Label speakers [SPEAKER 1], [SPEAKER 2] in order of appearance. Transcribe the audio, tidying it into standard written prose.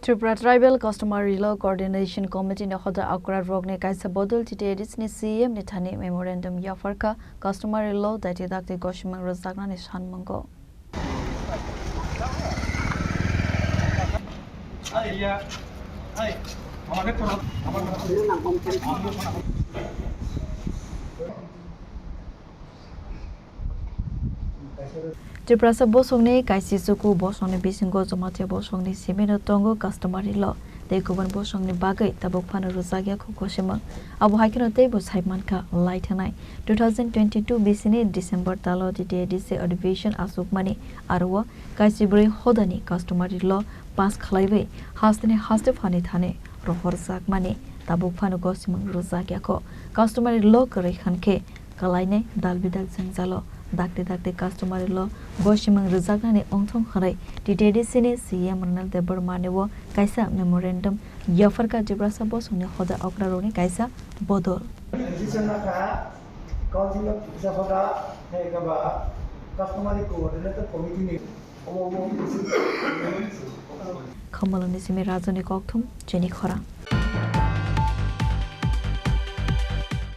[SPEAKER 1] Tripura Tribal Customary Law Coordination Committee ne Hoda Okra rokni Kaisa Bodol TTAADC ni CEM ni Thani Memorandum Yapharkha Customary Law Dakti Gosimung Rwjaknani Sanmungo. Tiprasa Bosong ni Kaisa suku Bosong ni bisingo zomatia Bosong ni simino tongo Customary Law Dekuban Bosong ni bagai tabuk panu Rwjaknani Gosimung abu hakino tebu Saimanka Laitanai 2022 bisini December talo TTAADC Advision Asukmani Arwa Kaisibri Hoda ni Customary Law pass khalaiwe hastene hastefani thane Rwjaknani tabuk panu Gosimung Rwjaknani Customary Law kare khanke kalaine dalbidal sangjalo Dakti Customary Law Gosimung Rwjaknani ongthong kharai TTAADC ni CEM Ronald Debar manewo Kaisa Memorandum Yapharkha Tiprasa Bosong ni Hoda Okra roni Kaisa Bodol Kamalani simi rajani kokthum Chini Khorang